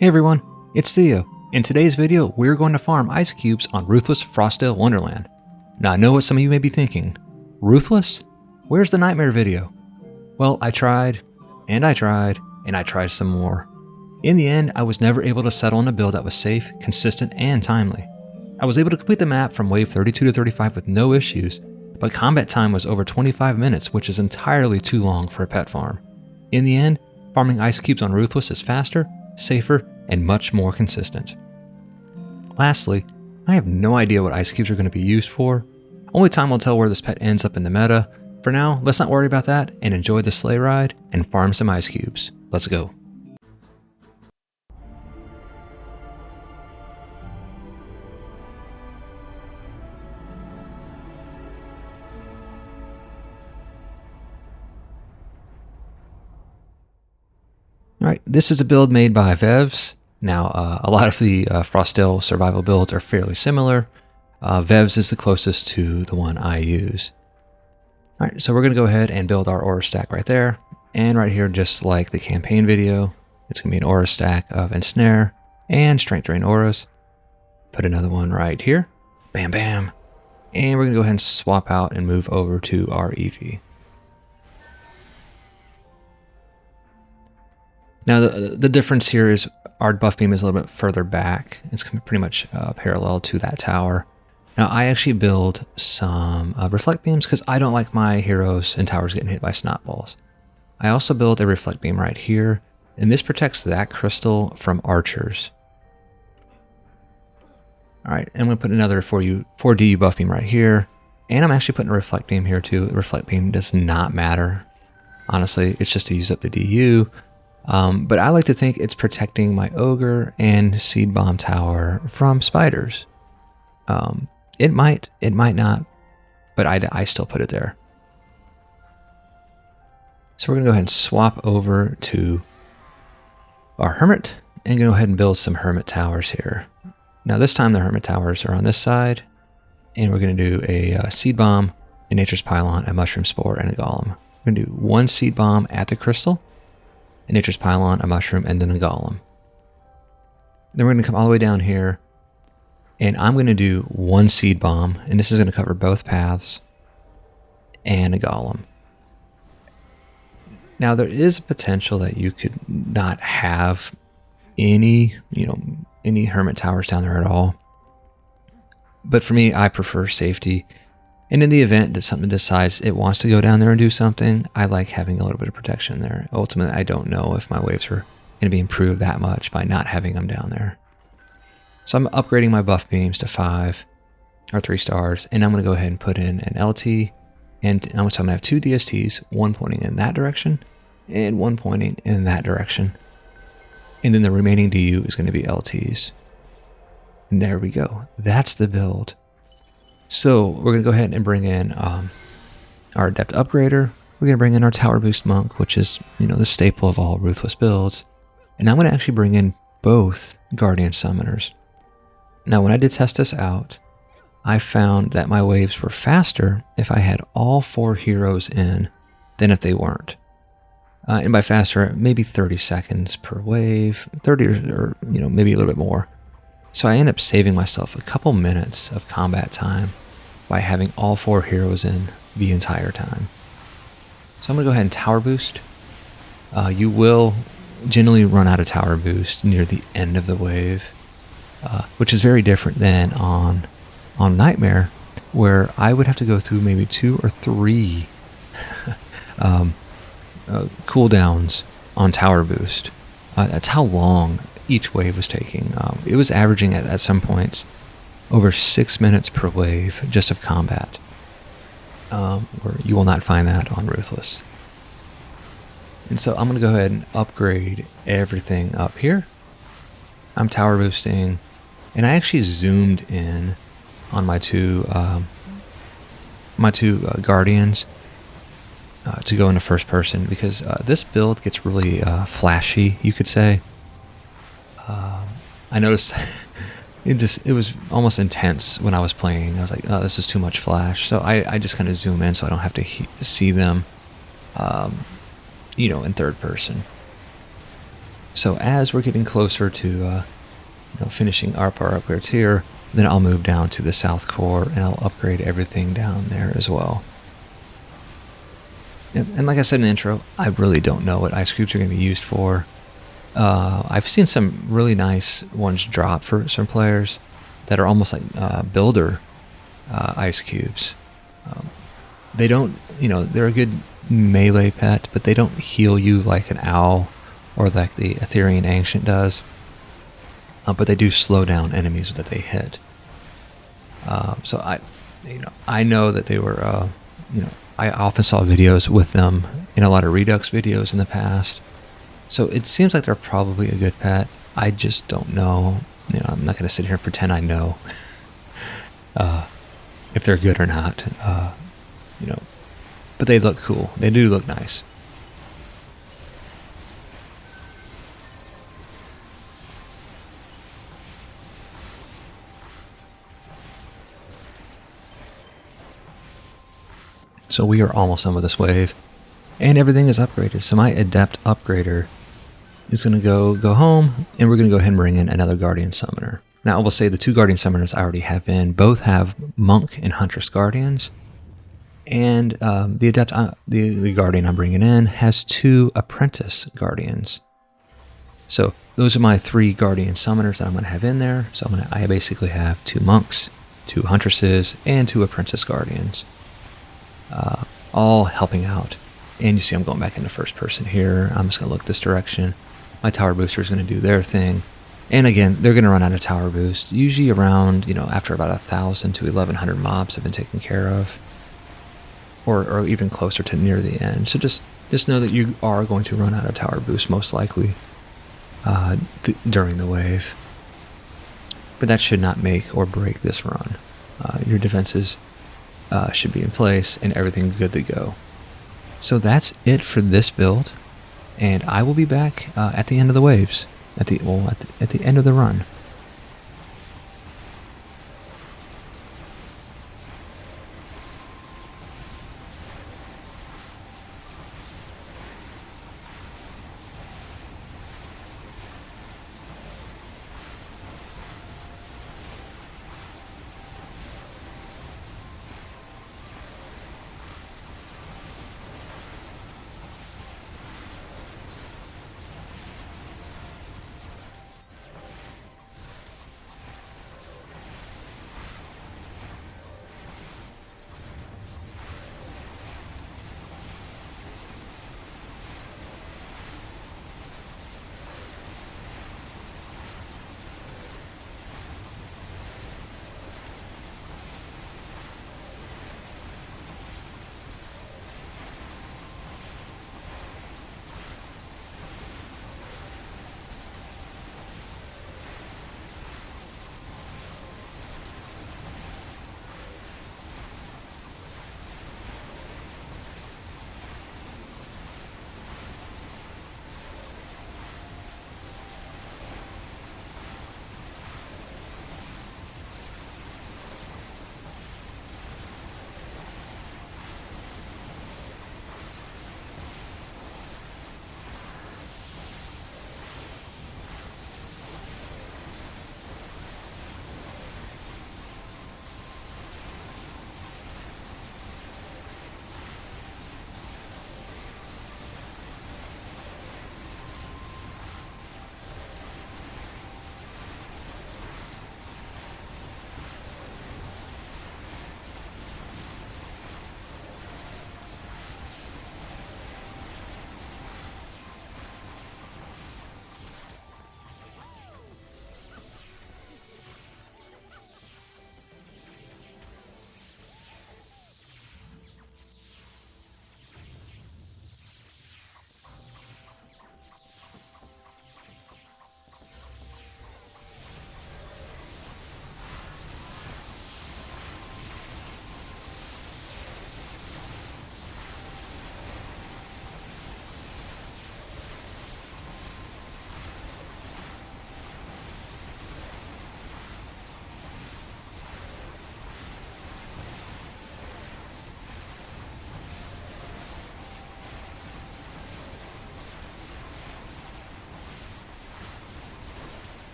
Hey everyone, it's Theo. In today's video, we're going to farm ice cubes on Ruthless Frostdale Wonderland. Now I know what some of you may be thinking. Ruthless? Where's the nightmare video? Well, I tried, and I tried, and I tried some more. In the end, I was never able to settle on a build that was safe, consistent, and timely. I was able to complete the map from wave 32 to 35 with no issues, but combat time was over 25 minutes, which is entirely too long for a pet farm. In the end, farming ice cubes on Ruthless is faster, safer, and much more consistent. Lastly, I have no idea what ice cubes are going to be used for. Only time will tell where this pet ends up in the meta. For now, let's not worry about that and enjoy the sleigh ride and farm some ice cubes. Let's go. Alright, this is a build made by Vevs. Now, a lot of the Frostdale survival builds are fairly similar. Vevs is the closest to the one I use. Alright, so we're going to go ahead and build our aura stack right there. And right here, just like the campaign video, it's going to be an aura stack of Ensnare and Strength Drain auras. Put another one right here. Bam, bam. And we're going to go ahead and swap out and move over to our EV. Now, the difference here is our buff beam is a little bit further back. It's pretty much parallel to that tower. Now, I actually build some reflect beams because I don't like my heroes and towers getting hit by snot balls. I also build a reflect beam right here, and this protects that crystal from archers. All right, I'm going to put another 4DU buff beam right here, and I'm actually putting a reflect beam here too. The reflect beam does not matter. Honestly, it's just to use up the DU. But I like to think it's protecting my ogre and seed bomb tower from spiders. It might not, but I still put it there. So we're gonna go ahead and swap over to our Hermit and go ahead and build some Hermit towers here. Now this time the Hermit towers are on this side, and we're gonna do a seed bomb, a nature's pylon, a mushroom spore, and a golem. We're gonna do one seed bomb at the crystal, a nature's pylon, a mushroom, and then a golem. Then we're going to come all the way down here, and I'm going to do one seed bomb, and this is going to cover both paths, and a golem. Now there is a potential that you could not have any Hermit towers down there at all. But for me, I prefer safety. And in the event that something decides it wants to go down there and do something, I like having a little bit of protection there. Ultimately, I don't know if my waves are going to be improved that much by not having them down there. So I'm upgrading my buff beams to 5 or 3 stars, and I'm going to go ahead and put in an LT. And I'm going to have 2 DSTs, one pointing in that direction and one pointing in that direction. And then the remaining DU is going to be LTs. And there we go. That's the build. So we're going to go ahead and bring in our Adept Upgrader. We're going to bring in our Tower Boost Monk, which is, the staple of all Ruthless builds. And I'm going to actually bring in both Guardian Summoners. Now, when I did test this out, I found that my waves were faster if I had all 4 heroes in than if they weren't. And by faster, maybe 30 seconds per wave, 30 or maybe a little bit more. So I end up saving myself a couple minutes of combat time by having all 4 heroes in the entire time. So I'm going to go ahead and Tower Boost. You will generally run out of Tower Boost near the end of the wave, which is very different than on Nightmare, where I would have to go through maybe 2 or 3 cooldowns on Tower Boost. That's how long each wave was taking. It was averaging at some points over 6 minutes per wave just of combat. Where you will not find that on Ruthless. And so I'm going to go ahead and upgrade everything up here. I'm tower boosting, and I actually zoomed in on my two Guardians to go into first person because this build gets really flashy, you could say. I noticed it was almost intense when I was playing. I was like, oh, this is too much flash. So I just kind of zoom in so I don't have to see them, in third person. So as we're getting closer to finishing our power upgrades here, then I'll move down to the south core and I'll upgrade everything down there as well. And like I said in the intro, I really don't know what ice cubes are going to be used for. I've seen some really nice ones drop for some players that are almost like builder ice cubes. They don't, they're a good melee pet, but they don't heal you like an owl or like the Ethereal Ancient does. But they do slow down enemies that they hit. So I know that they were, I often saw videos with them in a lot of Redux videos in the past. So it seems like they're probably a good pet. I just don't know. I'm not going to sit here and pretend I know if they're good or not. But they look cool. They do look nice. So we are almost done with this wave, and everything is upgraded. So my Adept Upgrader is going to go home, and we're going to go ahead and bring in another Guardian Summoner. Now I will say the two Guardian Summoners I already have in, both have Monk and Huntress Guardians, and the Guardian I'm bringing in has 2 Apprentice Guardians. So those are my 3 Guardian Summoners that I'm going to have in there. So I basically have 2 Monks, 2 Huntresses, and 2 Apprentice Guardians. All helping out. And you see I'm going back into first person here. I'm just going to look this direction. My tower booster is going to do their thing. And again, they're going to run out of tower boost. Usually around, after about 1,000 to 1,100 mobs have been taken care of. Or even closer to near the end. So just know that you are going to run out of tower boost most likely during the wave. But that should not make or break this run. Your defenses should be in place and everything good to go. So that's it for this build, and I will be back at the end of the waves, at the end of the run.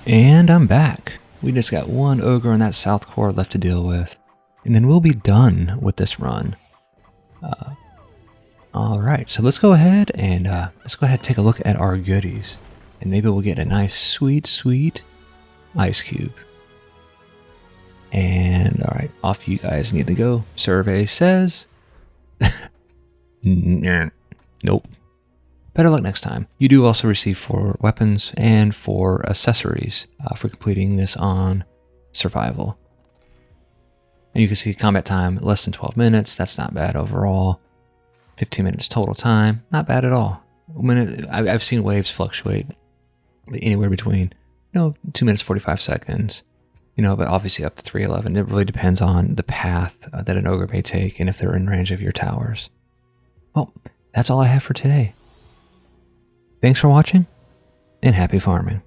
And I'm back. We just got one ogre in that south core left to deal with, and then we'll be done with this run. Alright, so let's go ahead and take a look at our goodies. And maybe we'll get a nice sweet, sweet ice cube. And alright, off you guys need to go. Survey says... Nope. Better luck next time. You do also receive 4 weapons and 4 accessories for completing this on survival. And you can see combat time, less than 12 minutes. That's not bad overall. 15 minutes total time. Not bad at all. I've seen waves fluctuate anywhere between, 2 minutes, 45 seconds. But obviously up to 3:11. It really depends on the path that an ogre may take and if they're in range of your towers. Well, that's all I have for today. Thanks for watching, and happy farming.